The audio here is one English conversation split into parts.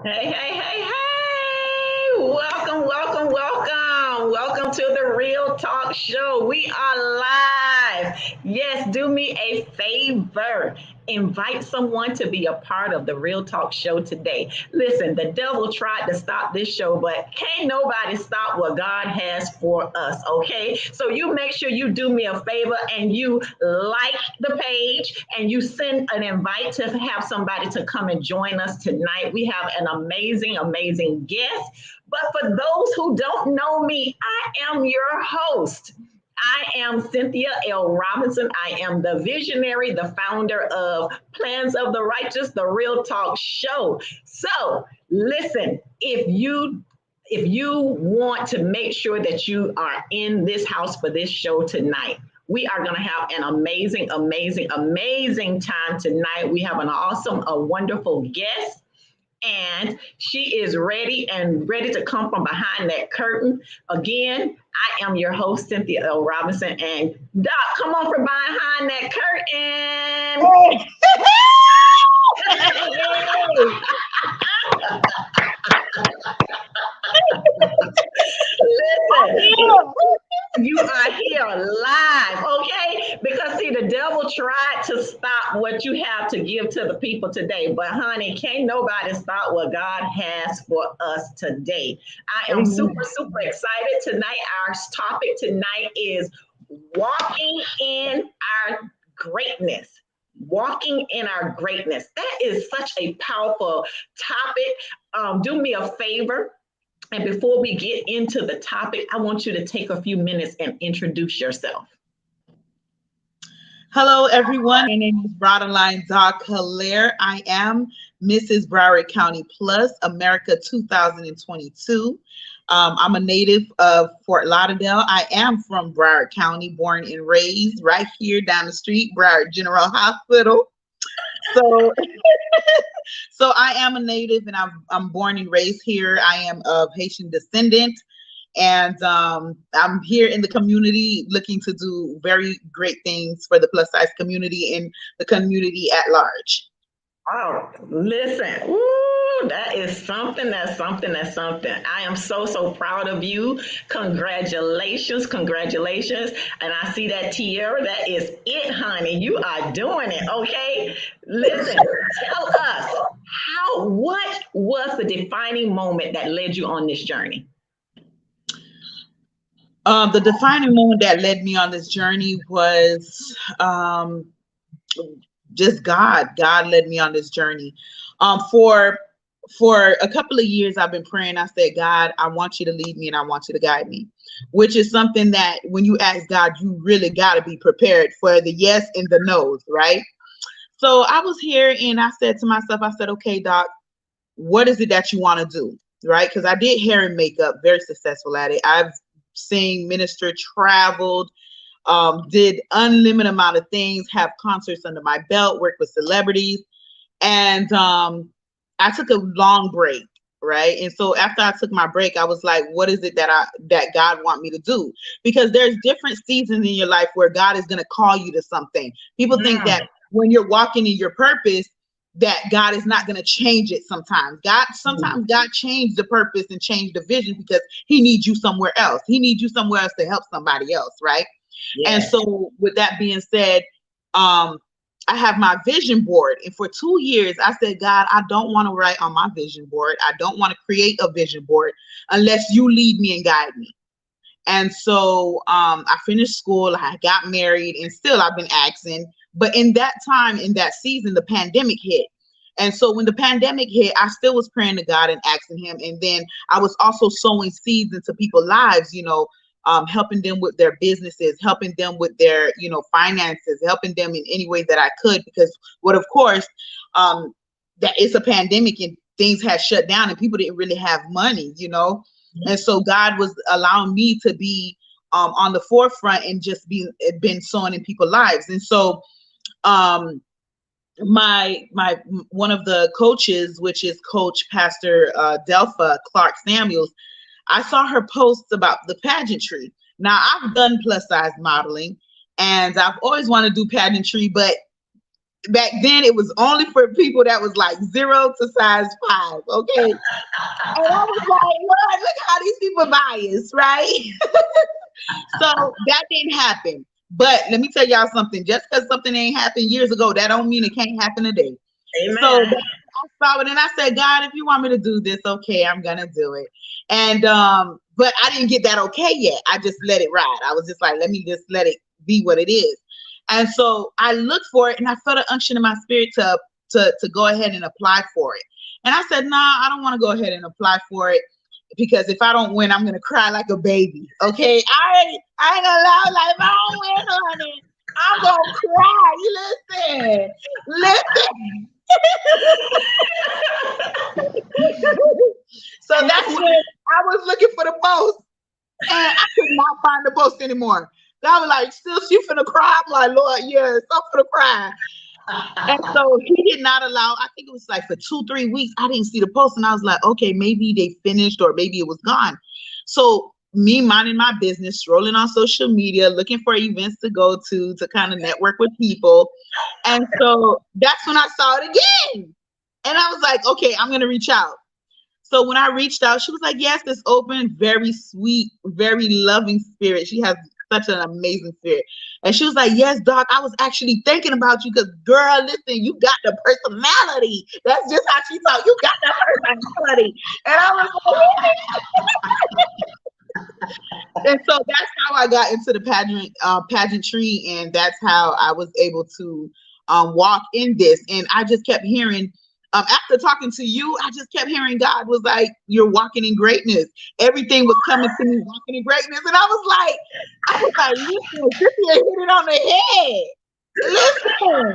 Hey, hey, hey, hey! Welcome, welcome, welcome. Welcome to the Real Talk Show. We are live. Yes, do me a favor. Invite someone to be a part of the Real Talk Show today. Listen, the devil tried to stop this show, but can't nobody stop what God has for us, okay? So you make sure you do me a favor and you like the page and you send an invite to have somebody to come and join us tonight. We have an amazing, amazing guest. But for those who don't know me, I am your host. I am Cynthia L. Robinson. I am the visionary, the founder of Plans of the Righteous, the Real Talk Show. So listen, if you want to make sure that you are in this house for this show tonight, we are going to have an amazing, amazing, amazing time tonight. We have an awesome, a wonderful guest, and she is ready to come from behind that curtain. Again, I am your host, Cynthia L. Robinson, and Doc, come on from behind that curtain. Listen, you are here live, okay? Because see, the devil tried to stop what you have to give to the people today, but honey, can't nobody stop what God has for us today. I am super, super excited tonight. Our topic tonight is walking in our greatness. Walking in our greatness. That is such a powerful topic. Do me a favor. And before we get into the topic, I want you to take a few minutes and introduce yourself. Hello, everyone. My name is Rodeline Doc Hilaire. I am Mrs. Broward County Plus America 2022. I'm a native of Fort Lauderdale. I am from Broward County, born and raised right here down the street, Broward General Hospital. So, so I am a native, and I'm born and raised here. I am of Haitian descendant, and I'm here in the community looking to do very great things for the plus size community and the community at large. Oh, listen. Ooh, that is something. That's something. That's something. I am so, so proud of you. Congratulations. Congratulations. And I see that tiara. That is it, honey. You are doing it. Okay. Listen, tell us what was the defining moment that led you on this journey? The defining moment that led me on this journey was just God. God led me on this journey. For a couple of years, I've been praying. I said, God, I want you to lead me and I want you to guide me, which is something that when you ask God, you really got to be prepared for the yes and the no's, right? So I was here and I said to myself, I said, okay, Doc, what is it that you want to do? Right? Because I did hair and makeup, very successful at it. I've sing, minister, traveled, did unlimited amount of things, have concerts under my belt, worked with celebrities. And I took a long break, right? And so after I took my break, I was like, what is it that God want me to do? Because there's different seasons in your life where God is going to call you to something. People think that when you're walking in your purpose, that God is not going to change it sometimes. Sometimes God changed the purpose and changed the vision because he needs you somewhere else. He needs you somewhere else to help somebody else, right? Yes. And so with that being said, I have my vision board. And for 2 years, I said, God, I don't want to write on my vision board. I don't want to create a vision board unless you lead me and guide me. And so I finished school, I got married, and still I've been asking. But in that time, in that season, the pandemic hit. And so when the pandemic hit, I still was praying to God and asking him. And then I was also sowing seeds into people's lives, helping them with their businesses, helping them with their, finances, helping them in any way that I could. Because of course, that it's a pandemic and things had shut down and people didn't really have money, And so God was allowing me to be on the forefront and just been sowing in people's lives. And so my one of the coaches, which is Coach Pastor Delpha Clark Samuels, I saw her posts about the pageantry. Now I've done plus size modeling and I've always wanted to do pageantry, but back then it was only for people that was like 0 to size 5. Okay. And I was like, Lord, look how these people biased, right? So that didn't happen. But let me tell y'all something. Just because something ain't happened years ago, that don't mean it can't happen today. Amen. So I saw it and I said, God, if you want me to do this, okay, I'm gonna do it. And but I didn't get that okay yet. I just let it ride. I was just like, let me just let it be what it is. And so I looked for it and I felt an unction in my spirit to go ahead and apply for it. And I said, nah, I don't want to go ahead and apply for it because if I don't win, I'm gonna cry like a baby. Okay. I ain't gonna lie, like if I don't win, honey, I'm gonna cry. You listen. So that's when I was looking for the post and I could not find the post anymore. I was like, still, she finna cry. I'm like, Lord, yes, I'm finna cry. And so he did not allow, I think it was like for 2-3 weeks, I didn't see the post. And I was like, okay, maybe they finished or maybe it was gone. So me minding my business, strolling on social media, looking for events to go to kind of network with people. And so that's when I saw it again. And I was like, okay, I'm going to reach out. So when I reached out, she was like, yes, it's open, very sweet, very loving spirit. She has such an amazing spirit. And she was like, yes, Doc, I was actually thinking about you because, girl, listen, you got the personality. That's just how she talked. You got the personality. And I was like, and so that's how I got into the pageantry. And that's how I was able to walk in this. And I just kept hearing, after talking to you, I just kept hearing God was like, you're walking in greatness. Everything was coming to me, walking in greatness. And I was like, listen, Cynthia hit it on the head. Listen.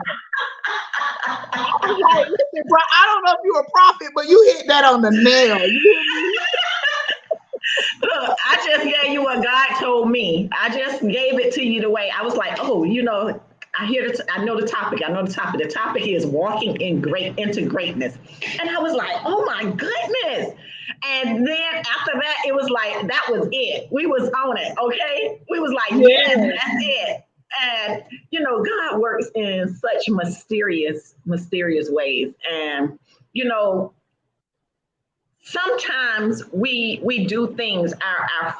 I was like, listen, bro, I don't know if you're a prophet, but you hit that on the nail. You hear me? Look, I just gave you what God told me. I just gave it to you the way I was like, oh, you know, I know the topic. The topic is walking into greatness. And I was like, oh my goodness. And then after that, it was like, that was it. We was on it. Okay. We was like, yes, that's it. And, you know, God works in such mysterious ways. And, you know, sometimes we do things, our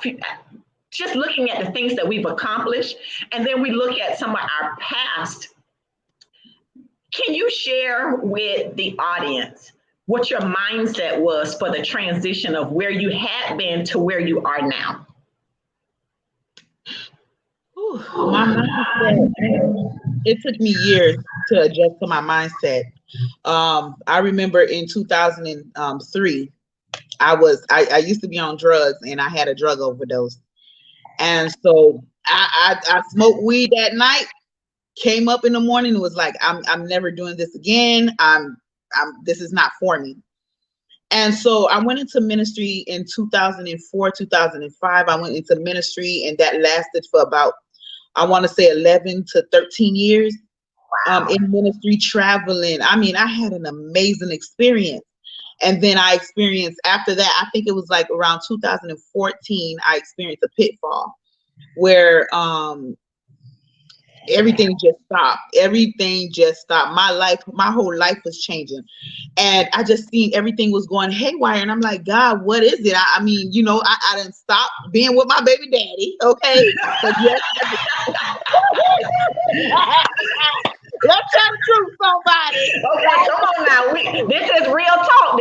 just looking at the things that we've accomplished, and then we look at some of our past. Can you share with the audience what your mindset was for the transition of where you had been to where you are now? My mindset, it took me years to adjust to my mindset. I remember in 2003, I used to be on drugs and I had a drug overdose. And so I smoked weed that night, came up in the morning and was like, I'm never doing this again. This is not for me. And so I went into ministry in 2004, 2005. I went into ministry and that lasted for about, I want to say 11 to 13 years. In ministry, traveling. I mean, I had an amazing experience. And then I experienced, after that, I think it was like around 2014, I experienced a pitfall where everything just stopped. Everything just stopped. My whole life was changing. And I just seen everything was going haywire. And I'm like, God, what is it? I mean, you know, I didn't stop being with my baby daddy. Okay. But yes, let's tell the truth, somebody. Okay, come on now. This is real talk.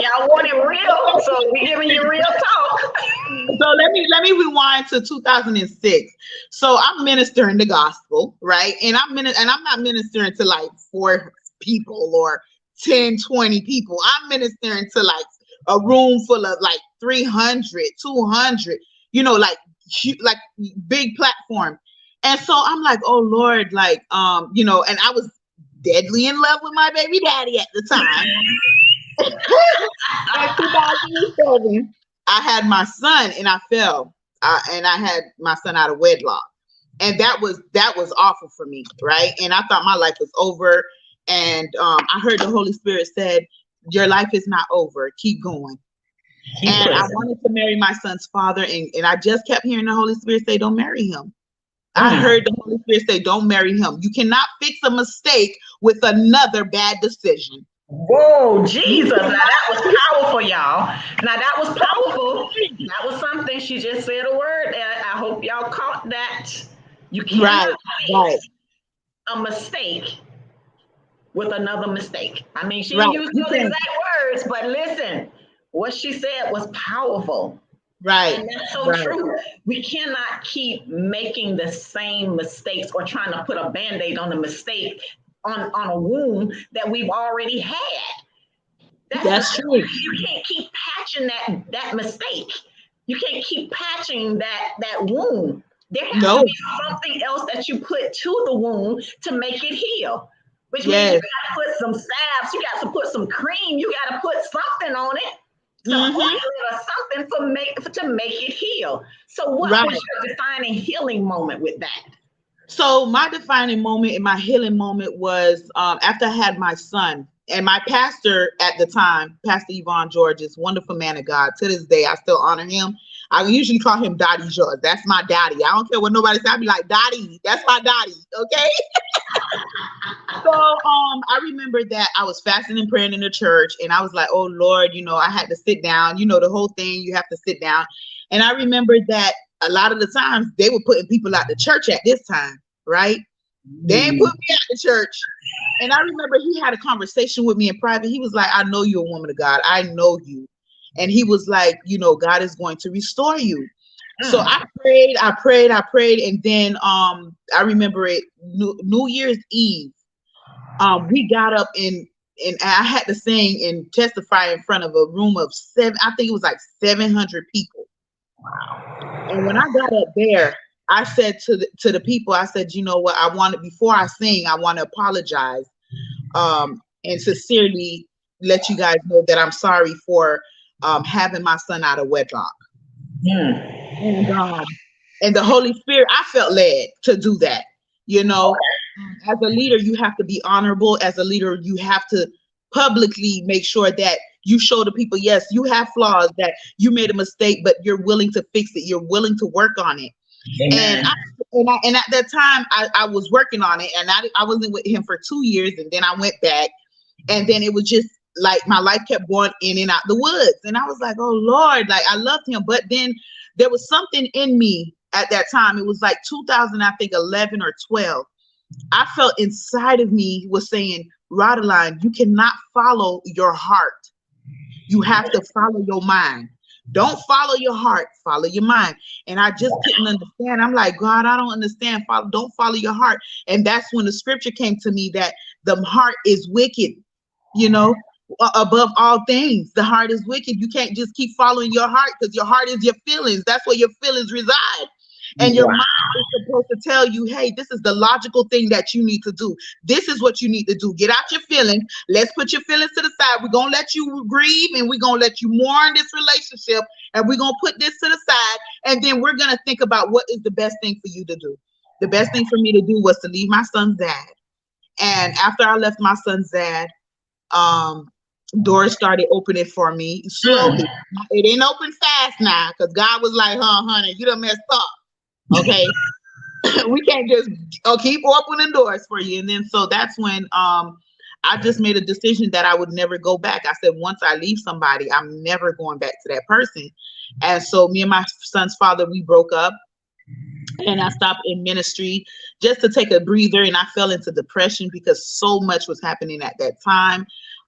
Y'all want it real, so we're giving you real talk. So let me rewind to 2006. So I'm ministering the gospel, right? And I'm not ministering to like 4 people or 10, 20 people. I'm ministering to like a room full of like 300, 200, you know, like big platform. And so I'm like, oh Lord, like, you know, and I was deadly in love with my baby daddy at the time. In 2007, I had my son and I fell, and I had my son out of wedlock. And that was awful for me, right? And I thought my life was over. And I heard the Holy Spirit said, your life is not over. Keep going. And I wanted to marry my son's father. And I just kept hearing the Holy Spirit say, don't marry him. I heard the Holy Spirit say, don't marry him. You cannot fix a mistake with another bad decision. Whoa, Jesus. Now that was powerful, y'all. Now that was powerful. That was something. She just said a word. I hope y'all caught that. You cannot fix a mistake with another mistake. I mean, she didn't use those exact words, but listen, what she said was powerful. Right. And that's so true. We cannot keep making the same mistakes or trying to put a Band-Aid on a mistake on a wound that we've already had. That's true. You can't keep patching that mistake. You can't keep patching that wound. There has to be something else that you put to the wound to make it heal. Which means you got to put some salves, you got to put some cream, you got to put something on it. Some ointment or something to make it heal. So what was your defining healing moment with that? So my defining moment and my healing moment was after I had my son, and my pastor at the time, Pastor Yvonne Georges, wonderful man of God. To this day, I still honor him. I usually call him Daddy George. That's my daddy. I don't care what nobody says. I be like, Daddy, that's my daddy. Okay. So I remember that I was fasting and praying in the church, and I was like, oh Lord, I had to sit down, the whole thing, you have to sit down. And I remember that a lot of the times they were putting people out the church at this time, right? They ain't put me at the church. And I remember he had a conversation with me in private. He was like, I know you're a woman of God. I know you. And he was like, God is going to restore you. So I prayed. And then I remember it, New Year's Eve, we got up and I had to sing and testify in front of a room of 700 people. Wow. And when I got up there, I said to the people, I said, you know what, before I sing, I want to apologize and sincerely let you guys know that I'm sorry for having my son out of wedlock. And the Holy Spirit, I felt led to do that. As a leader, you have to be honorable. As a leader, you have to publicly make sure that you show the people, yes, you have flaws, that you made a mistake, but you're willing to fix it. You're willing to work on it. And at that time, I was working on it, and I wasn't with him for 2 years, and then I went back, and then it was just like my life kept going in and out the woods, and I was like, oh Lord, like I loved him, but then there was something in me at that time. It was like 2011 or 12. I felt inside of me was saying, Rodeline, you cannot follow your heart. You have to follow your mind. Don't follow your heart, follow your mind. And I just couldn't understand. I'm like, God, I don't understand. Don't follow your heart. And that's when the scripture came to me that the heart is wicked, above all things. The heart is wicked. You can't just keep following your heart, because your heart is your feelings. That's where your feelings reside. And your mind is supposed to tell you, hey, this is the logical thing that you need to do. This is what you need to do. Get out your feelings. Let's put your feelings to the side. We're going to let you grieve, and we're going to let you mourn this relationship, and we're going to put this to the side. And then we're going to think about what is the best thing for you to do. The best thing for me to do was to leave my son's dad. And after I left my son's dad, doors started opening for me slowly. It ain't open fast now, because God was like, honey, you done messed up. Okay. We can't just keep opening doors for you. And then so that's when I just made a decision that I would never go back. I said, once I leave somebody, I'm never going back to that person. And so me and my son's father, we broke up, and I stopped in ministry just to take a breather. And I fell into depression because so much was happening at that time.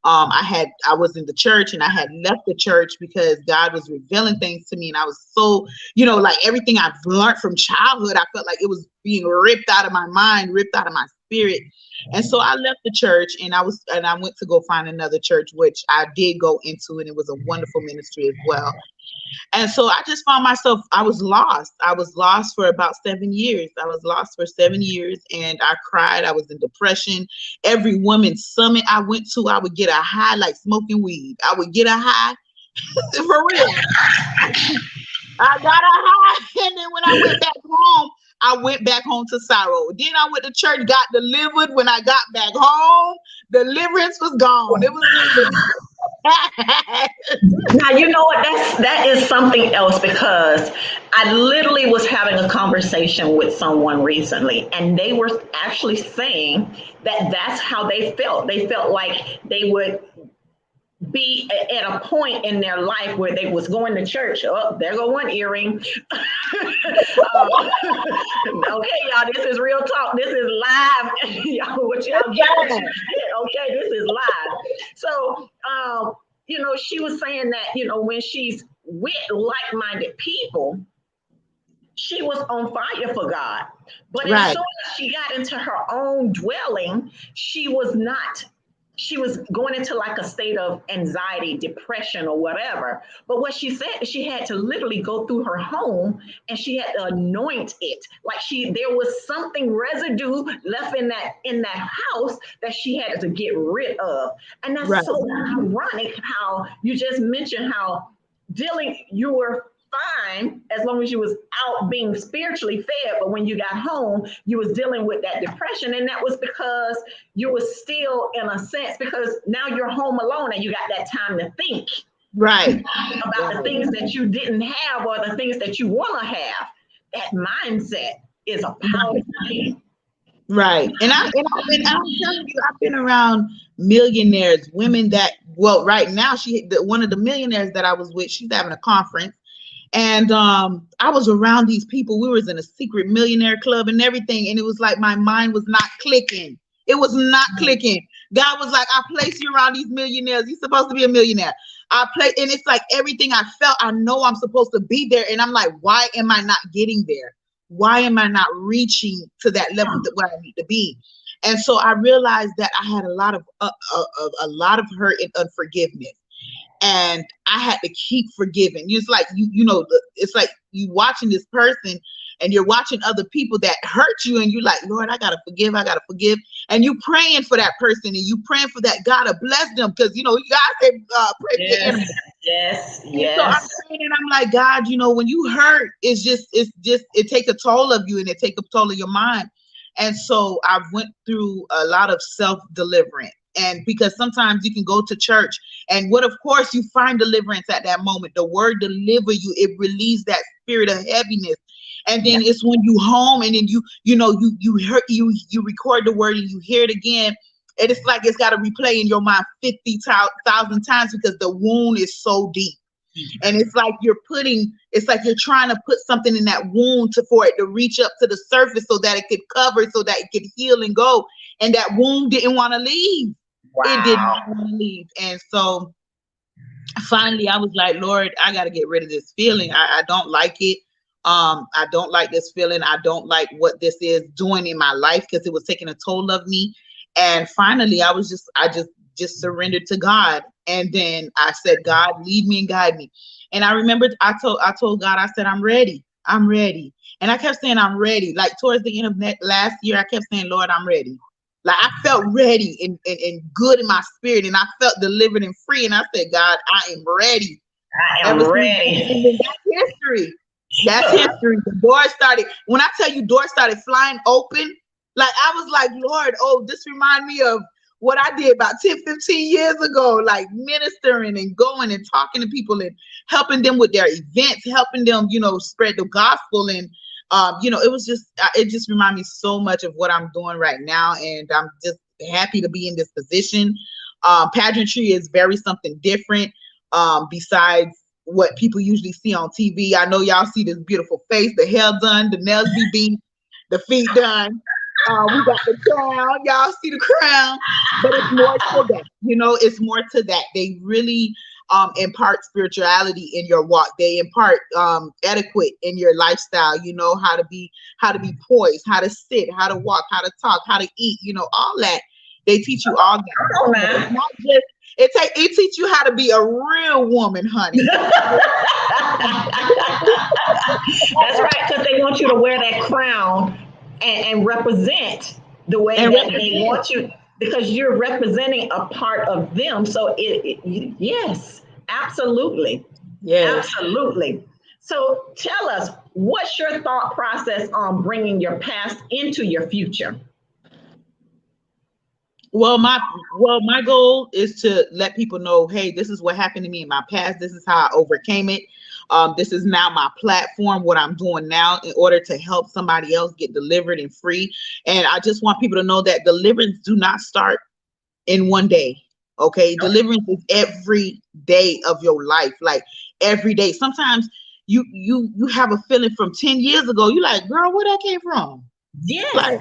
I was in the church, and I had left the church because God was revealing things to me. And I was so, like everything I've learned from childhood, I felt like it was being ripped out of my mind, ripped out of my spirit. And so I left the church, and I went to go find another church, which I did go into, and it was a wonderful ministry as well. And so I just found myself, I was lost. I was lost for about 7 years. I was lost for 7 years, and I cried. I was in depression. Every women's summit I went to, I would get a high like smoking weed. I would get a high for real. I got a high, and then when I went back home, I went back home to sorrow. Then I went to church, got delivered. When I got back home, deliverance was gone. It was now, you know what, that is something else, because I literally was having a conversation with someone recently, and they were actually saying that that's how they felt. They felt like they would be at a point in their life where they was going to church. Oh, there go one earring. Okay, y'all, this is real talk. This is live. Y'all, what y'all get? Okay, this is live. So, she was saying that, when she's with like-minded people, she was on fire for God. But as soon as she got into her own dwelling, she was not. She was going into like a state of anxiety, depression, or whatever. But what she said, she had to literally go through her home and she had to anoint it. Like there was something residue left in that house that she had to get rid of. And that's so ironic how you just mentioned how you were fine as long as you was out being spiritually fed, but when you got home you was dealing with that depression, and that was because you was still, in a sense, because now you're home alone and you got that time to think about the things that you didn't have or the things that you want to have. That mindset is a powerful thing. Right. And I'm telling you, I've been around millionaires, women that, right now one of the millionaires that I was with, she's having a conference. And I was around these people. We was in a secret millionaire club and everything. And it was like my mind was not clicking. It was not clicking. God was like, I place you around these millionaires. You're supposed to be a millionaire. And it's like everything I felt, I know I'm supposed to be there. And I'm like, why am I not getting there? Why am I not reaching to that level where I need to be? And so I realized that I had a lot of hurt and unforgiveness. And I had to keep forgiving. It's like it's like you watching this person and you're watching other people that hurt you, and you're like, Lord, I gotta forgive, and you praying for that person, and you praying for that God to bless them, because God said pray for your enemies. Yes. So I'm praying and I'm like, God, when you hurt, it takes a toll of you, and it takes a toll of your mind. And so I went through a lot of self-deliverance. And because sometimes you can go to church and of course you find deliverance at that moment. The word deliver you, it relieves that spirit of heaviness. And then it's when you home and then you record the word and you hear it again. And it's like it's got to replay in your mind 50,000 times because the wound is so deep. And it's like you're trying to put something in that wound for it to reach up to the surface so that it could cover, so that it could heal and go. And that wound didn't want to leave. Wow. It did not want to leave. And so finally I was like, Lord, I got to get rid of this feeling. I don't like it. I don't like this feeling. I don't like what this is doing in my life, because it was taking a toll of me. And finally I just surrendered to God. And then I said, God, lead me and guide me. And I remembered I told God, I said, I'm ready. And I kept saying, I'm ready. Like towards the end of last year, I kept saying, Lord, I'm ready. Like I felt ready and good in my spirit, and I felt delivered and free. And I said, God, I am ready. I am ready. And then that's history. That's history. The doors started flying open. Like I was like, Lord, this reminds me of what I did about 10, 15 years ago, like ministering and going and talking to people and helping them with their events, helping them, spread the gospel. And it just reminded me so much of what I'm doing right now. And I'm just happy to be in this position. Pageantry is very something different besides what people usually see on TV. I know y'all see this beautiful face, the hair done, the nails be beat, the feet done. We got the crown. Y'all see the crown. But it's more to that. It's more to that. They really impart spirituality in your walk. They impart etiquette in your lifestyle. How to be poised, how to sit, how to walk, how to talk, how to eat, all that. They teach you all that. It's not just it teach you how to be a real woman, honey. That's right, because they want you to wear that crown and represent the way that they want you, because you're representing a part of them. So yes, absolutely. Yes. Absolutely. So tell us, what's your thought process on bringing your past into your future? my goal is to let people know, hey, this is what happened to me in my past. This is how I overcame it. This is now my platform, what I'm doing now in order to help somebody else get delivered and free. And I just want people to know that deliverance do not start in one day. Okay. Deliverance is every day of your life, like every day. Sometimes you have a feeling from 10 years ago. You like, girl, where that came from? Yeah. Like,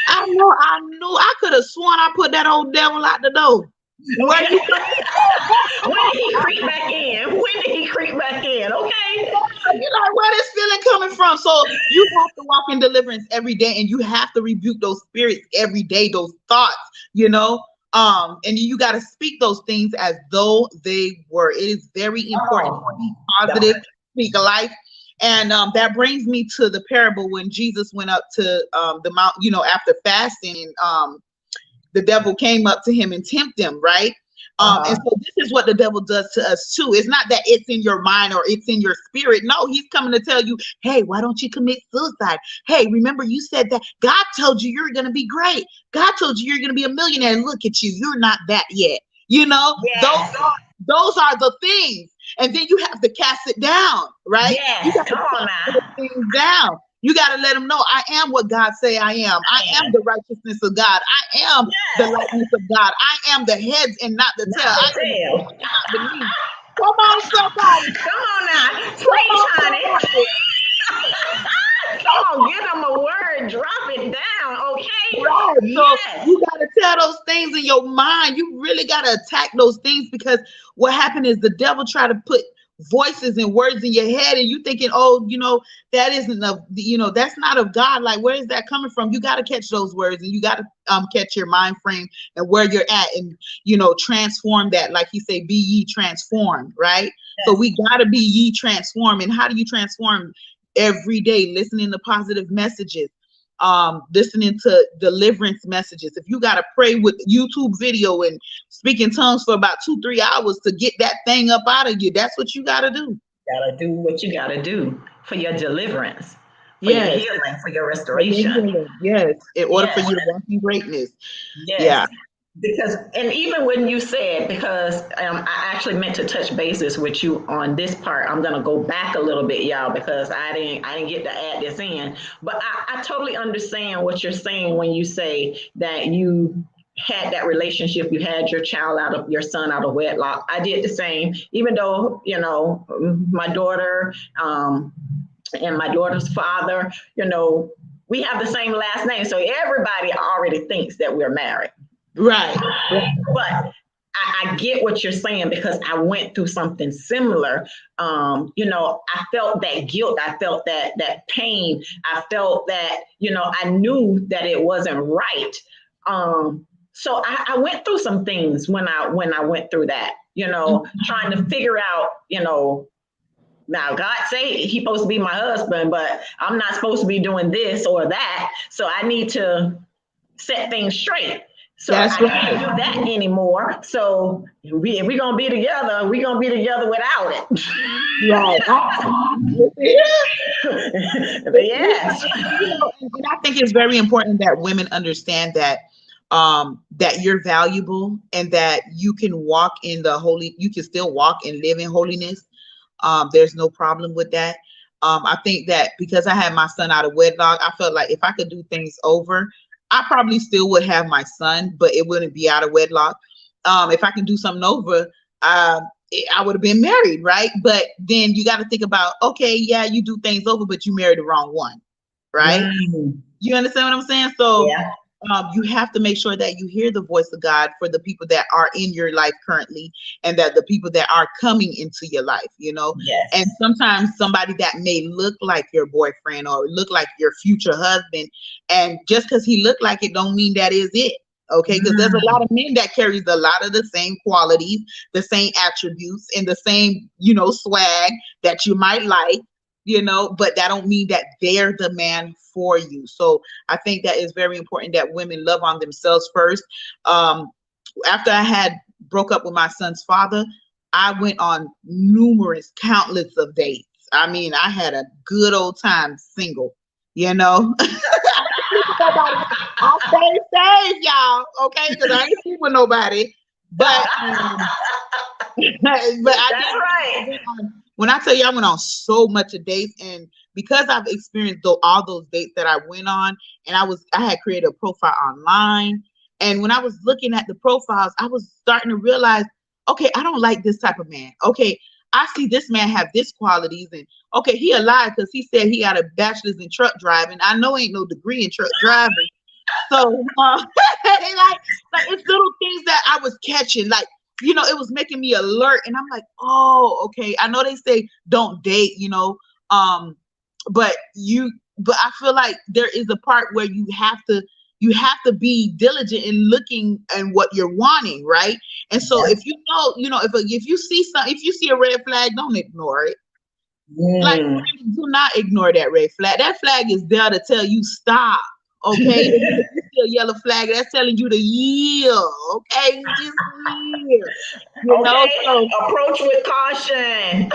I knew I could have sworn I put that old devil out the door. When did he creep back in? When did he creep back in? Okay. You're like, where this feeling coming from? So you have to walk in deliverance every day, and you have to rebuke those spirits every day, those thoughts, and you got to speak those things as though they were. It is very important to be positive, speak life. And that brings me to the parable when Jesus went up to the mount, after fasting, and the devil came up to him and tempted him, right? And so this is what the devil does to us too. It's not that it's in your mind or it's in your spirit. No, he's coming to tell you, hey, why don't you commit suicide? Hey, remember you said that God told you you're going to be great. God told you you're going to be a millionaire. And look at you. You're not that yet. Yes. Those are the things. And then you have to cast it down, right? Yes. You got to cast those things down. You got to let them know, I am what God say I am. I am the righteousness of God. I am the likeness of God. I am the head and not the tail. I am the Come on, somebody. Come on now. Preach, honey. Come on, give them a word. Drop it down, okay? Right. So you got to tell those things in your mind. You really got to attack those things, because what happened is the devil try to put voices and words in your head, and you thinking, oh, that isn't that's not of God. Like, where is that coming from? You got to catch those words, and you got to catch your mind frame and where you're at, and transform that. Like he say, be ye transformed, right? Yes. So we got to be ye transformed. And how do you transform? Every day, listening to positive messages, listening to deliverance messages. If you got to pray with YouTube video and speak in tongues for about 2-3 hours to get that thing up out of you, that's what you got to do. You got to do what you got to do for your deliverance, for your healing, for your restoration. Yes, in order for you to walk in greatness. Yes. Yeah. Because, and even when you said, because I actually meant to touch bases with you on this part, I'm going to go back a little bit, y'all, because I didn't get to add this in, but I totally understand what you're saying when you say that you had that relationship, you had your son out of wedlock. I did the same, even though, my daughter and my daughter's father, we have the same last name. So everybody already thinks that we're married. Right. But I get what you're saying, because I went through something similar. I felt that guilt. I felt that pain. I felt that, I knew that it wasn't right. So I went through some things when I went through that, trying to figure out, now God say he's supposed to be my husband, but I'm not supposed to be doing this or that. So I need to set things straight. So I can't do that anymore. So if we're going to be together, we're going to be together without it. Right. Yes. And I think it's very important that women understand that that you're valuable, and that you can walk in you can still walk and live in holiness. There's no problem with that. I think that because I had my son out of wedlock, I felt like if I could do things over, I probably still would have my son, but it wouldn't be out of wedlock. If I can do something over, I would have been married, right? But then you got to think about, okay, yeah, you do things over, but you married the wrong one, right? You understand what I'm saying? So you have to make sure that you hear the voice of God for the people that are in your life currently, and that the people that are coming into your life, Yes. And sometimes somebody that may look like your boyfriend or look like your future husband, and just because he looked like it don't mean that is it. Okay, because there's a lot of men that carries a lot of the same qualities, the same attributes, and the same, swag that you might like, but that don't mean that they're the man for you. So I think that is very important that women love on themselves first. After I had broke up with my son's father, I went on countless of dates. I mean, I had a good old time single, sleep with nobody. I stay safe, y'all. Okay, because I ain't sleep with nobody. But but That's right. When I tell you I went on so much of dates, and because I've experienced all those dates that I went on, and I had created a profile online, and when I was looking at the profiles, I was starting to realize, okay, I don't like this type of man. Okay, I see this man have this qualities, and okay, he alive because he said he got a bachelor's in truck driving. I know ain't no degree in truck driving. So like it's little things that I was catching, like, you know, it was making me alert, and I'm like, oh, okay. I know they say don't date, you know, but I feel like there is a part where you have to be diligent in looking and what you're wanting, right? And so if you know, if you see a red flag, don't ignore it. Like, do not ignore that red flag. That flag is there to tell you stop. Okay, if you see a yellow flag, that's telling you to yield. Okay, just yield. You know, so approach with caution.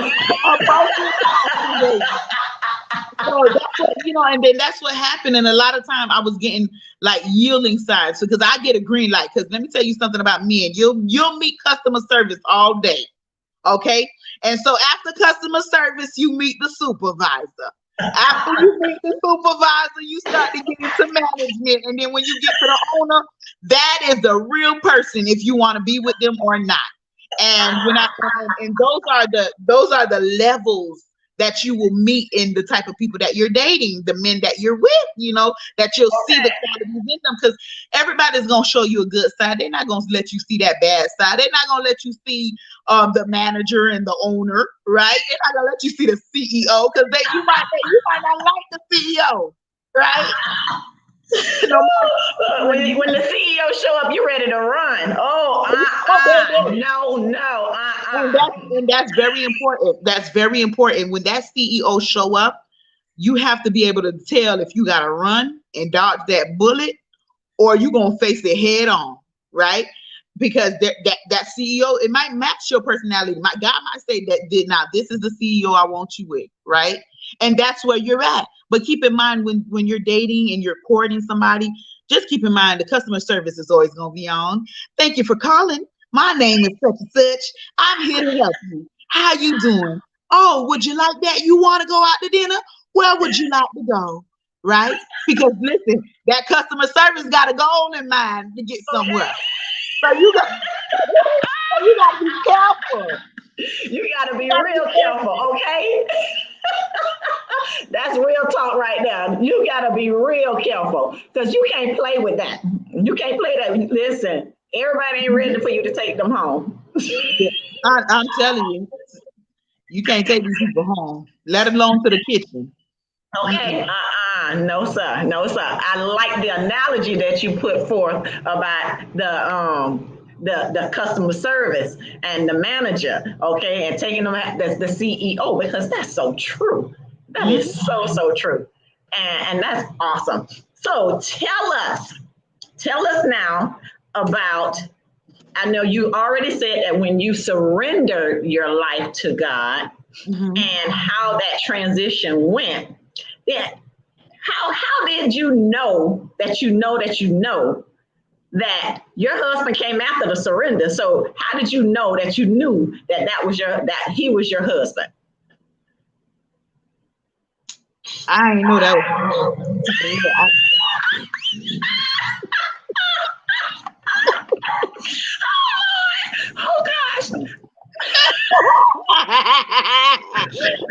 So that's what, and then that's what happened. And a lot of time I was getting like yielding signs, because I get a green light. Because let me tell you something about men. You'll meet customer service all day. Okay, and so after customer service, you meet the supervisor. After you meet the supervisor, you start to get into management, and then when you get to the owner, that is the real person if you want to be with them or not. And those are the levels that you will meet in the type of people that you're dating, the men that you're with, that you'll see the qualities in them, because everybody's gonna show you a good side. They're not gonna let you see that bad side. They're not gonna let you see the manager and the owner, right? They're not gonna let you see the CEO, because you might not like the CEO, right? When the CEO show up, you ready to run. And that's very important. That's very important. When that CEO show up, you have to be able to tell if you gotta run and dodge that bullet, or you gonna face it head on, right? Because that CEO, it might match your personality. God might say that this is the CEO I want you with, right? And that's where you're at. But keep in mind, when you're dating and you're courting somebody, just keep in mind the customer service is always going to be on. Thank you for calling. My name is such and such. I'm here to help you. How you doing? Oh, would you like that? You want to go out to dinner? Where would you like to go? Right? Because listen, that customer service got a goal in mind to get somewhere. So you got to be careful. You got to be real careful, okay? That's real talk right now. You got to be real careful, because you can't play with that. You can't play that. Listen, everybody ain't ready for you to take them home. I'm telling you, you can't take these people home, let alone to the kitchen. Okay, no sir. I like the analogy that you put forth about the customer service and the manager, okay, and taking them at the CEO, because that's so true. That is so true, and that's awesome. So tell us now about. I know you already said that when you surrendered your life to God, and how that transition went. Then how did you know that that your husband came after the surrender? So how did you know that you knew that he was your husband? I didn't know that was oh gosh.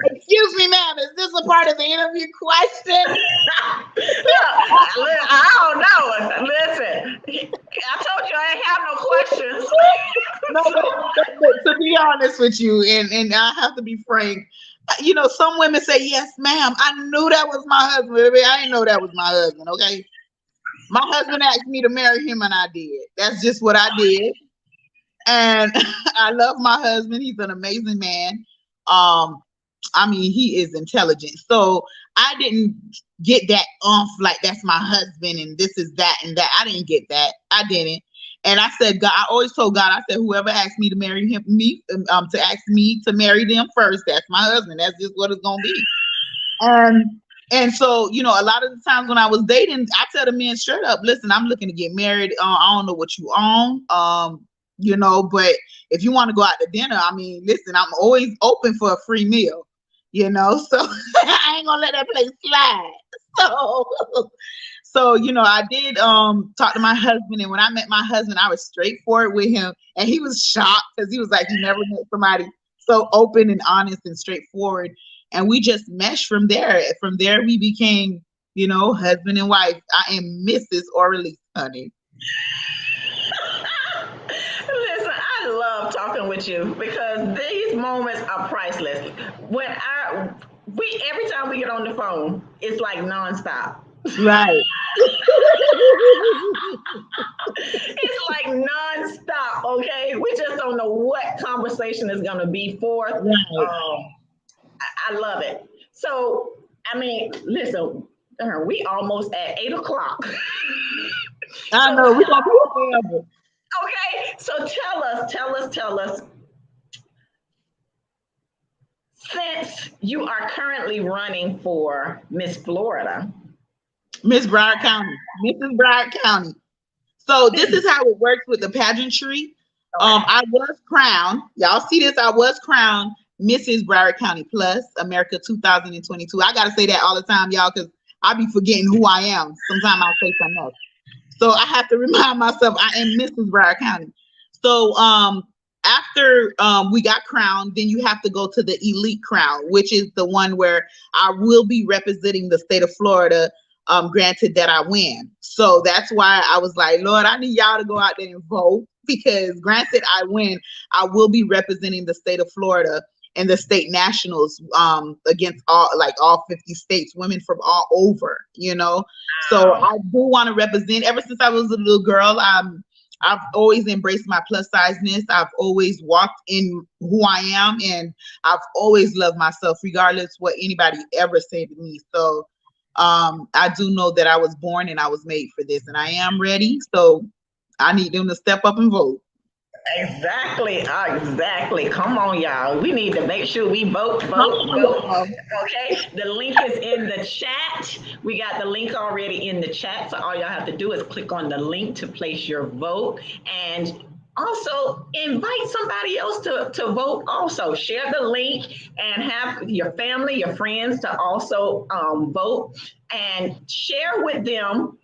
Excuse me, ma'am. Is this a part of the interview question? I don't know. Listen, I told you I ain't have no questions. No, but to be honest with you, and I have to be frank, some women say, yes, ma'am, I knew that was my husband. I didn't know that was my husband, okay? My husband asked me to marry him, and I did. That's just what I did. And I love my husband. He's an amazing man. He is intelligent. So I didn't get that like that's my husband and this is that and that. I didn't get that. I didn't. And I said, God, I always told God, I said, whoever asked me to marry to ask me to marry them first, that's my husband. That's just what it's gonna be. And And so, you know, a lot of the times when I was dating, I tell the men straight up, listen, I'm looking to get married. I don't know what you own. You know, but if you want to go out to dinner, I mean, listen, I'm always open for a free meal, you know, so I ain't gonna let that place slide. So, you know, I did talk to my husband, and when I met my husband, I was straightforward with him, and he was shocked because he was like, he never met somebody so open and honest and straightforward. And we just meshed from there. From there, we became, you know, husband and wife. I am Mrs. Orleans, honey. Listen, I love talking with you because these moments are priceless. Every time we get on the phone, it's like nonstop. Right. It's like nonstop. Okay, we just don't know what conversation is going to be forth. Right. I love it. So, I mean, listen, we almost at 8:00. I know we're gonna be forever. Okay, so tell us. Since you are currently running for Miss Florida, Miss Broward County, Mrs. Broward County. So this is how it works with the pageantry. I was crowned. Y'all see this? I was crowned Mrs. Broward County Plus America 2022. I gotta say that all the time, y'all, because I be forgetting who I am. Sometimes I'll say something else. So I have to remind myself I am Mrs. Broward County. So after we got crowned, then you have to go to the elite crown, which is the one where I will be representing the state of Florida. Granted that I win. So that's why I was like, Lord, I need y'all to go out there and vote, because granted I win, I will be representing the state of Florida and the state nationals against all 50 states, women from all over, you know. So I do want to represent. Ever since I was a little girl, I've always embraced my plus sizeness. I've always walked in who I am, and I've always loved myself, regardless what anybody ever said to me. So I do know that I was born and I was made for this, and I am ready. So I need them to step up and vote. Exactly. Come on, y'all. We need to make sure we vote. Okay. The link is in the chat. We got the link already in the chat. So all y'all have to do is click on the link to place your vote, and also invite somebody else to vote. Also share the link and have your family, your friends to also vote, and share with them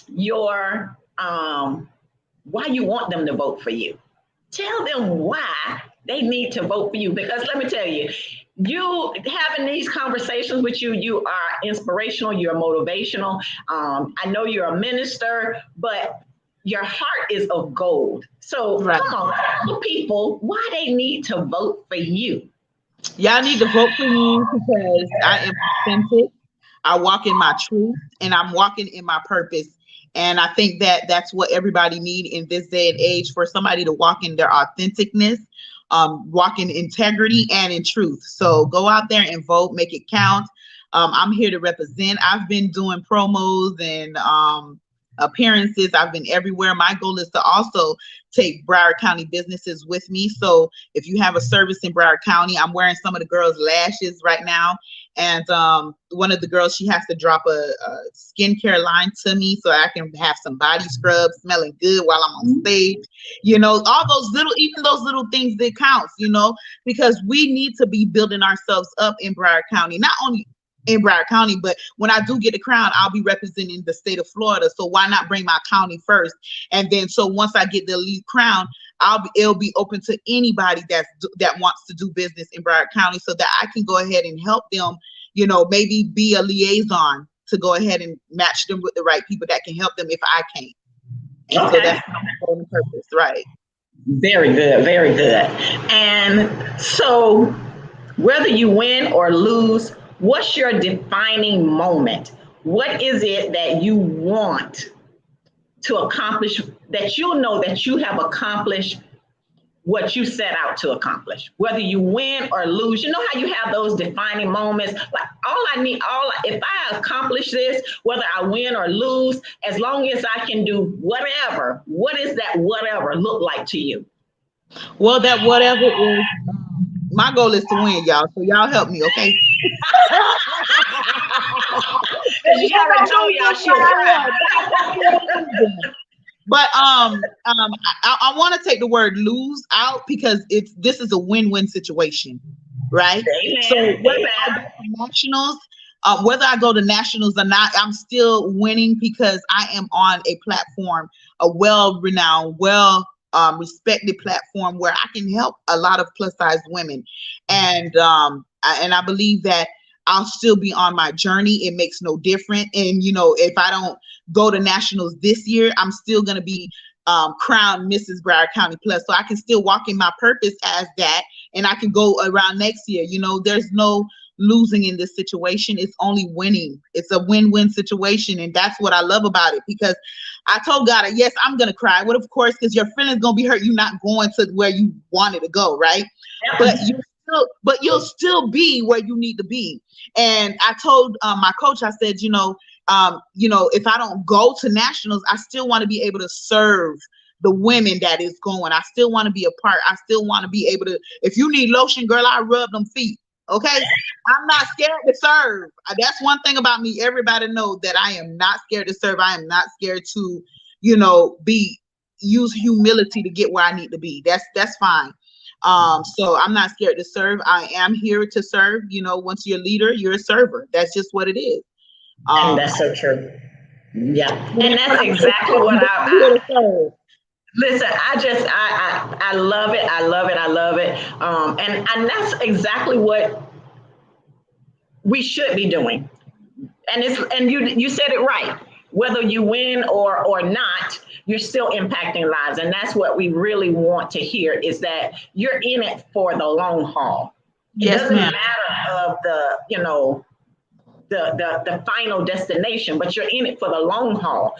your why you want them to vote for you. Tell them why they need to vote for you. Because let me tell you, you having these conversations with you are inspirational, you're motivational. I know you're a minister, but your heart is of gold. So Come on, tell people why they need to vote for you. Y'all need to vote for me because I am authentic. I walk in my truth, and I'm walking in my purpose. And I think that that's what everybody need in this day and age, for somebody to walk in their authenticness, walk in integrity and in truth. So go out there and vote, make it count. I'm here to represent. I've been doing promos and appearances. I've been everywhere. My goal is to also take Broward County businesses with me. So if you have a service in Broward County, I'm wearing some of the girls' lashes right now. And one of the girls, she has to drop a skincare line to me so I can have some body scrubs smelling good while I'm on stage. You know, all those little things that counts, you know, because we need to be building ourselves up in Broward County, not only in Broward County, but when I do get the crown, I'll be representing the state of Florida. So why not bring my county first? And then, so once I get the elite crown, it'll be open to anybody that wants to do business in Broward County, so that I can go ahead and help them, you know, maybe be a liaison to go ahead and match them with the right people that can help them if I can't. And so that's my own purpose, right? Very good, very good. And so whether you win or lose, what's your defining moment? What is it that you want to accomplish, that you'll know that you have accomplished what you set out to accomplish? Whether you win or lose, you know how you have those defining moments, like if I accomplish this, whether I win or lose, as long as I can do whatever, what does that whatever look like to you? Well, that whatever is, my goal is to win, y'all. So y'all help me, okay? She already told y'all she'll cry. But I want to take the word lose out because this is a win-win situation, right? Amen. So whether I go to nationals or not, I'm still winning because I am on a platform, a well-renowned, respected platform where I can help a lot of plus-size women, and I believe that I'll still be on my journey. It makes no difference. And, if I don't go to nationals this year, I'm still going to be crowned Mrs. Broward County Plus. So I can still walk in my purpose as that. And I can go around next year. There's no losing in this situation. It's only winning. It's a win-win situation. And that's what I love about it, because I told God, yes, I'm going to cry. Well, of course, because your feelings going to be hurt. You're not going to where you wanted to go, right? Yeah. But you'll still be where you need to be. And I told my coach, I said, if I don't go to nationals, I still want to be able to serve the women that is going. I still want to be a part. I still want to be able to, if you need lotion, girl, I rub them feet. Okay. I'm not scared to serve. That's one thing about me. Everybody knows that I am not scared to serve. I am not scared to, use humility to get where I need to be. That's fine. So I'm not scared to serve. I am here to serve. Once you're a leader, you're a server. That's just what it is. And that's so true. Yeah. And that's exactly what I listen, I love it. I love it. I love it. And that's exactly what we should be doing. And you said it right. Whether you win or not, you're still impacting lives. And that's what we really want to hear, is that you're in it for the long haul. It doesn't matter of the final destination, but you're in it for the long haul.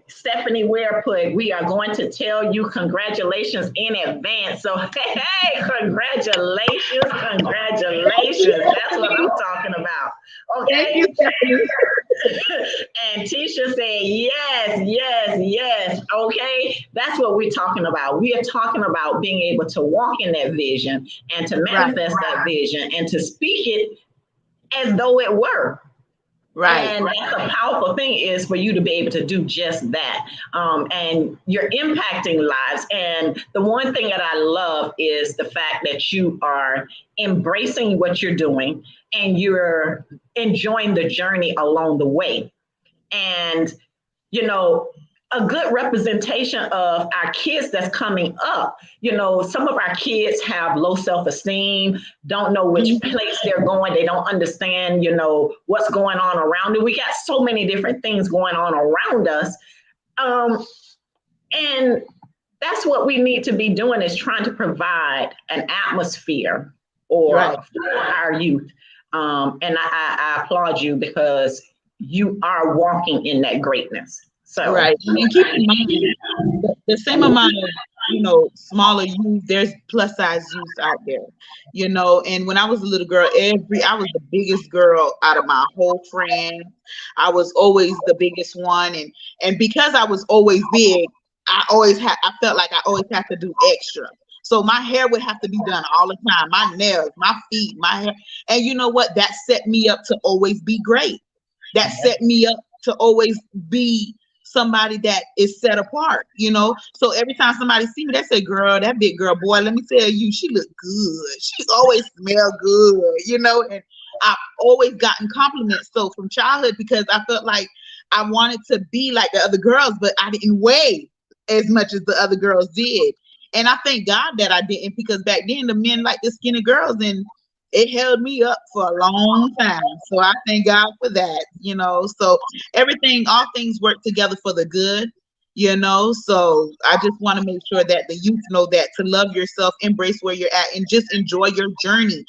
Stephanie Ware put, we are going to tell you congratulations in advance. So, hey, congratulations. That's what I'm talking about. Okay. Thank you, and Tisha said, yes. Okay. That's what we're talking about. We are talking about being able to walk in that vision and to manifest that vision and to speak it as though it were. Right. And that's a powerful thing, is for you to be able to do just that. And you're impacting lives. And the one thing that I love is the fact that you are embracing what you're doing and you're enjoying the journey along the way. And, a good representation of our kids that's coming up. Some of our kids have low self-esteem, don't know which place they're going. They don't understand, what's going on around them. We got so many different things going on around us. And that's what we need to be doing, is trying to provide an atmosphere for our youth. And I applaud you, because you are walking in that greatness. So, right. And keep in mind, the same amount of, smaller youth, there's plus size youth out there, and when I was a little girl, I was the biggest girl out of my whole friends. I was always the biggest one. And because I was always big, I felt like I always had to do extra. So my hair would have to be done all the time, my nails, my feet, my hair. And you know what? That set me up to always be great. That set me up to always be somebody that is set apart, So every time somebody see me, they say, girl, that big girl, boy, let me tell you, she look good. She always smell good, and I've always gotten compliments. So from childhood, because I felt like I wanted to be like the other girls, but I didn't weigh as much as the other girls did. And I thank God that I didn't, because back then the men liked the skinny girls, and it held me up for a long time. So I thank God for that, so all things work together for the good, so I just want to make sure that the youth know that, to love yourself, embrace where you're at, and just enjoy your journey,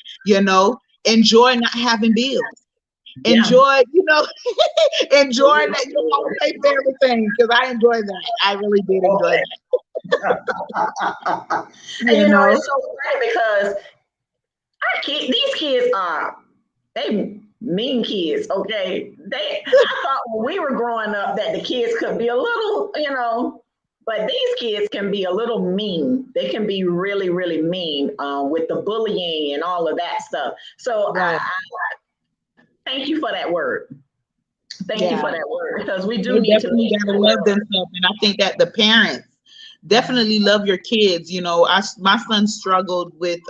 enjoy not having bills. Enjoy, enjoy that you won't pay for everything, because I enjoy that. I really did enjoy that. And it's so funny, because these kids they mean kids, okay? I thought when we were growing up that the kids could be a little, but these kids can be a little mean. They can be really, really mean with the bullying and all of that stuff. So Thank you for that word. Thank you for that word, because we do They need to definitely gotta love themselves, and I think that the parents definitely love your kids. You know, my son struggled with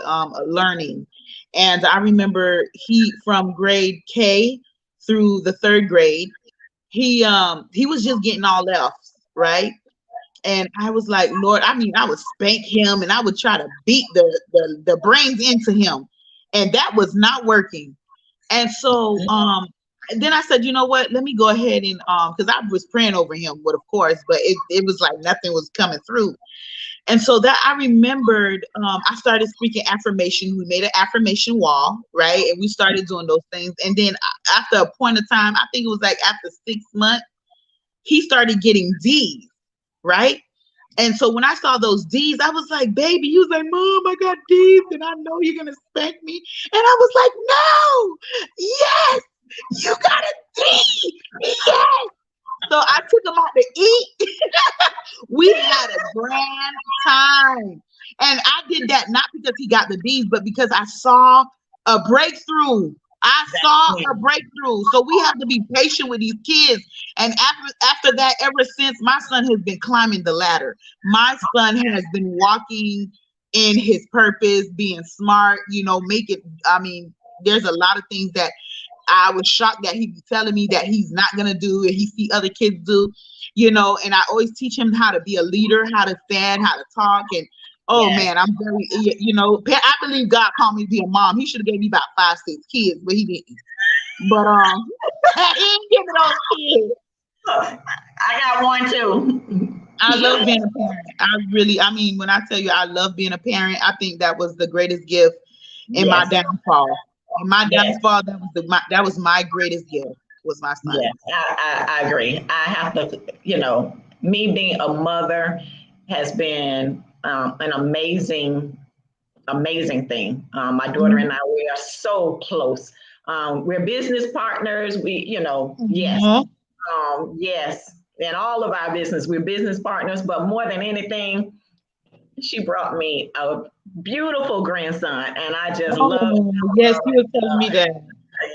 learning, and I remember he from grade K through the third grade, he was just getting all F's, right? And I was like, Lord, I mean, I would spank him and I would try to beat the brains into him, and that was not working. And so then I said, you know what? Let me go ahead and because I was praying over him, but of course, but it was like nothing was coming through. And so that I remembered, I started speaking affirmation. We made an affirmation wall, right? And we started doing those things. And then after a point of time, I think it was like after 6 months, he started getting D's, right? And so when I saw those D's, I was like, baby, he was like, Mom, I got D's and I know you're going to spank me. And I was like, no, yes, you got a D. Yes. So I took him out to eat. We had a grand time. And I did that not because he got the D's, but because I saw a breakthrough. I saw a breakthrough. So we have to be patient with these kids. And after that, ever since, my son has been climbing the ladder. My son has been walking in his purpose, being smart, there's a lot of things that I was shocked that he was telling me that he's not going to do and he see other kids do, and I always teach him how to be a leader, how to stand, how to talk. And man, I'm very, I believe God called me to be a mom. He should have gave me about 5, 6 kids, but he didn't. But he didn't give me those kids. I got one too. I love being a parent. When I tell you I love being a parent, I think that was the greatest gift in my downfall. In my downfall, that was my greatest gift, was my son. Yes, I agree. I have to, me being a mother has been an amazing thing. My daughter and I, we are so close. We're business partners. We, yes. Yes. In all of our business, we're business partners, but more than anything, she brought me a beautiful grandson, and I just love him. Yes, you were telling me that.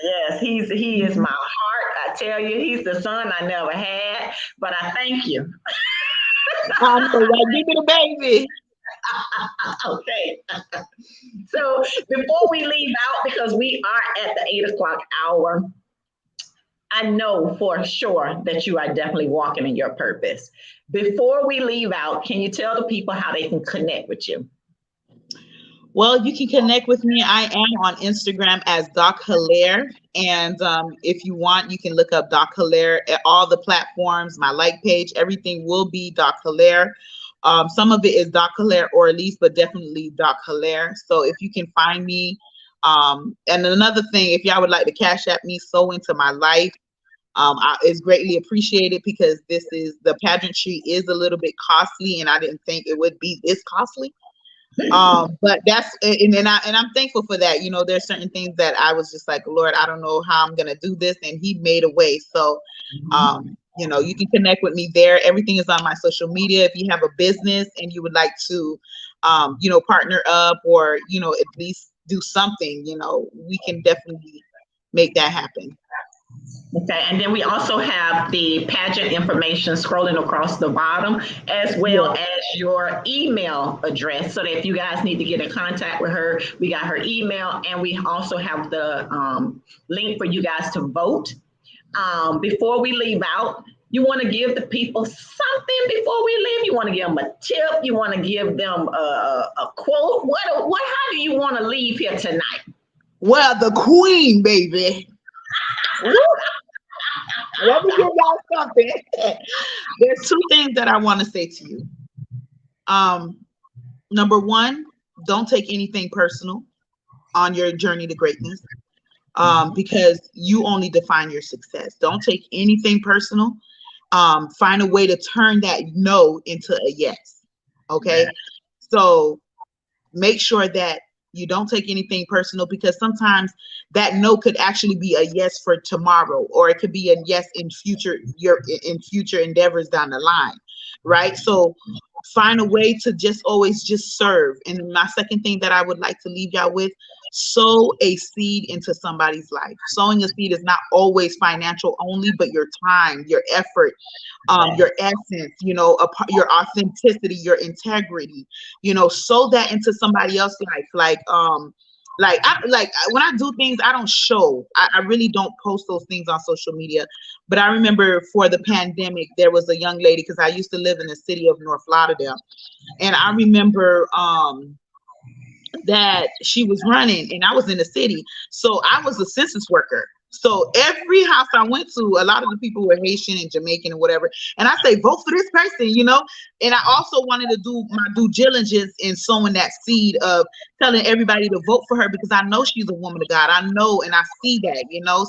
Yes, he is my heart. I tell you, he's the son I never had, but I thank you. I'm so right. Give me the baby. Okay. So before we leave out, because we are at the 8 o'clock hour, I know for sure that you are definitely walking in your purpose. Before we leave out, can you tell the people how they can connect with you? Well, you can connect with me. I am on Instagram as Doc Hilaire. And if you want, you can look up Doc Hilaire at all the platforms, my like page, everything will be Doc Hilaire. Some of it is Doc Hilaire or Elise, but definitely Doc Hilaire. So if you can find me. And another thing, if y'all would like to cash at me, sow into my life, it's greatly appreciated, because the pageantry is a little bit costly, and I didn't think it would be this costly. But I'm thankful for that. There's certain things that I was just like, Lord, I don't know how I'm gonna do this, and He made a way. So you can connect with me there. Everything is on my social media. If you have a business and you would like to partner up, or at least do something, we can definitely make that happen. Okay, and then we also have the pageant information scrolling across the bottom, as well as your email address, so that if you guys need to get in contact with her, we got her email, and we also have the link for you guys to vote. Before we leave out, you want to give the people something before we leave? You want to give them a tip? You want to give them a quote? How do you want to leave here tonight? Well, the queen, baby. Let me give y'all something. There's 2 things that I want to say to you. Number 1, don't take anything personal on your journey to greatness, because you only define your success. Don't take anything personal. Find a way to turn that no into a yes. Okay. So make sure that you don't take anything personal, because sometimes that no could actually be a yes for tomorrow, or it could be a yes in future endeavors down the line. right? So find a way to just always just serve. And my second thing that I would like to leave y'all with, sow a seed into somebody's life. Sowing a seed is not always financial only, but your time, your effort, your essence, your authenticity, your integrity, sow that into somebody else's life. Like when I do things, I don't show. I really don't post those things on social media. But I remember for the pandemic, there was a young lady, because I used to live in the city of North Lauderdale, and I remember that she was running, and I was in the city, so I was a census worker. So every house I went to, a lot of the people were Haitian and Jamaican and whatever, and I say, vote for this person, and I also wanted to do my due diligence in sowing that seed of telling everybody to vote for her, because I know she's a woman of God. I know, and I see that,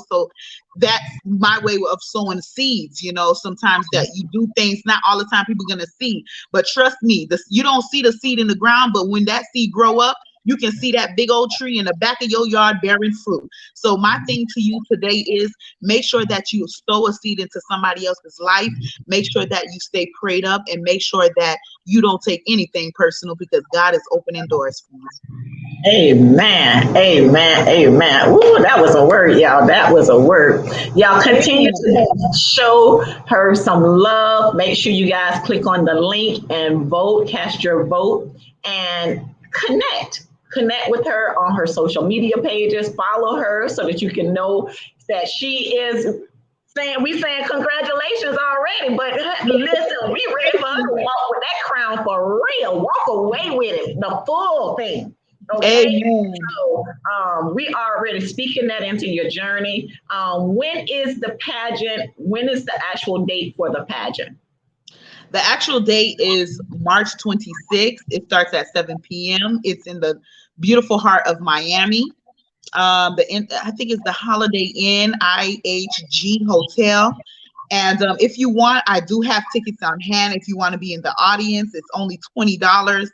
so that's my way of sowing seeds. Sometimes that you do things, not all the time people are going to see, but trust me, you don't see the seed in the ground, but when that seed grow up, you can see that big old tree in the back of your yard bearing fruit. So my thing to you today is, make sure that you sow a seed into somebody else's life. Make sure that you stay prayed up, and make sure that you don't take anything personal, because God is opening doors for you. Amen. Amen. Amen. Ooh, that was a word, y'all. That was a word. Y'all continue to show her some love. Make sure you guys click on the link and vote, cast your vote, and connect with her on her social media pages. Follow her so that you can know that she is saying congratulations already. But listen, we ready for her to walk with that crown for real. Walk away with it, the full thing. Okay. Amen. So we are already speaking that into your journey. When is the pageant? When is the actual date for the pageant? The actual date is March 26th. It starts at 7 p.m. It's in the beautiful heart of Miami. I think it's the Holiday Inn IHG Hotel. And if you want, I do have tickets on hand. If you want to be in the audience, it's only $20.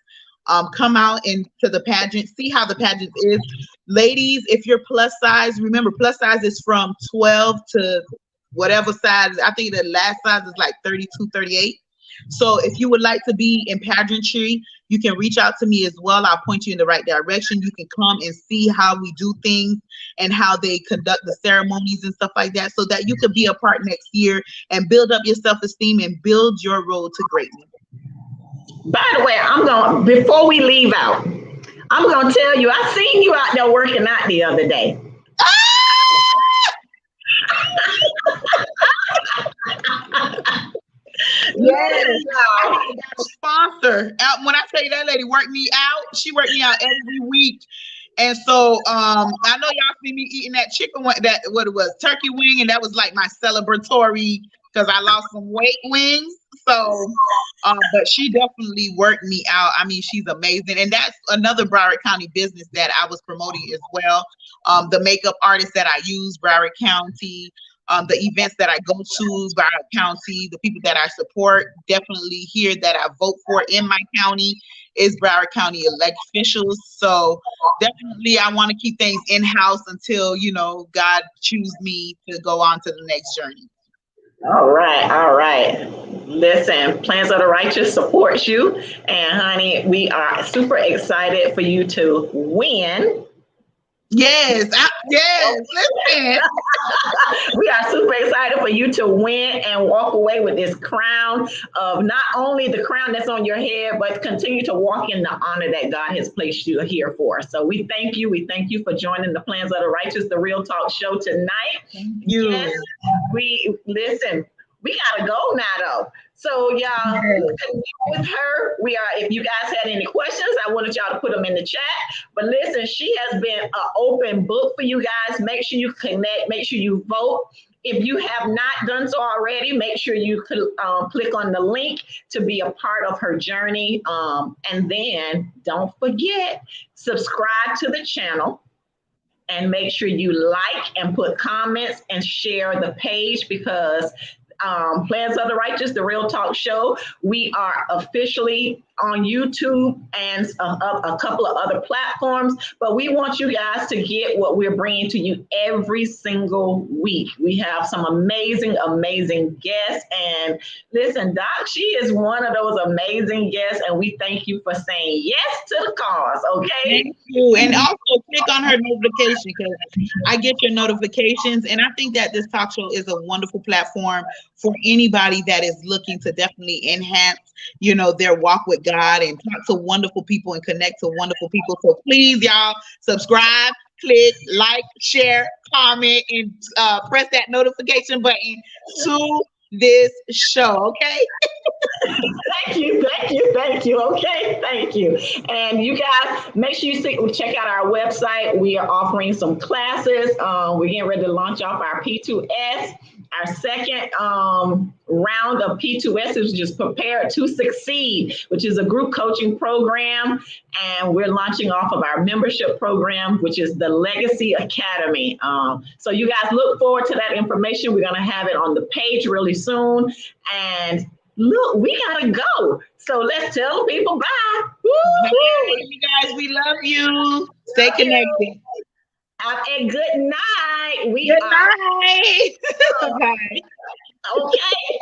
Come out into the pageant, see how the pageant is. Ladies, if you're plus size, remember, plus size is from 12 to whatever size. I think the last size is like 32, 38. So if you would like to be in pageantry, you can reach out to me as well. I'll point you in the right direction. You can come and see how we do things and how they conduct the ceremonies and stuff like that, so that you could be a part next year and build up your self-esteem and build your road to greatness. By the way, before we leave out, I'm going to tell you, I seen you out there working out the other day. Yes, I got a sponsor. When I tell you that lady worked me out, she worked me out every week. And so I know y'all see me eating that chicken, what it was, turkey wing, and that was like my celebratory, because I lost some weight wings. So, but she definitely worked me out. I mean, she's amazing. And that's another Broward County business that I was promoting as well. The makeup artists that I use, Broward County. The events that I go to, Broward County, the people that I support, definitely here that I vote for in my county is Broward County elected officials. So definitely I want to keep things in-house until, God choose me to go on to the next journey. All right. Listen, Plans of the Righteous supports you. And honey, we are super excited for you to win. Yes, listen. We are super excited for you to win and walk away with this crown of not only the crown that's on your head, but continue to walk in the honor that God has placed you here for. So we thank you. We thank you for joining the Plans of the Righteous, the Real Talk show tonight. Thank you. Yes, we gotta go now though. So y'all connect with her. If you guys had any questions, I wanted y'all to put them in the chat. But listen, she has been an open book for you guys. Make sure you connect, make sure you vote. If you have not done so already, make sure you click on the link to be a part of her journey. And then don't forget, subscribe to the channel. And make sure you like and put comments and share the page, because Plans of the Righteous, the Real Talk show, we are officially on YouTube and a couple of other platforms. But we want you guys to get what we're bringing to you every single week. We have some amazing, amazing guests. And listen, Doc, she is one of those amazing guests. And we thank you for saying yes to the cause, okay? Thank you. And also click on her notification because I get your notifications. And I think that this talk show is a wonderful platform for anybody that is looking to definitely enhance, their walk with God and talk to wonderful people and connect to wonderful people. So please, y'all, subscribe, click, like, share, comment, and press that notification button to this show, okay? Thank you. Okay, thank you. And you guys, make sure you check out our website. We are offering some classes. We're getting ready to launch off our P2S. Our second round of P2S is just Prepare to Succeed, which is a group coaching program. And we're launching off of our membership program, which is the Legacy Academy. So you guys look forward to that information. We're going to have it on the page really soon. And look, we gotta go. So let's tell people bye. Bye, you guys. We love you. Stay connected. Have a good night. Good night. Bye. Okay.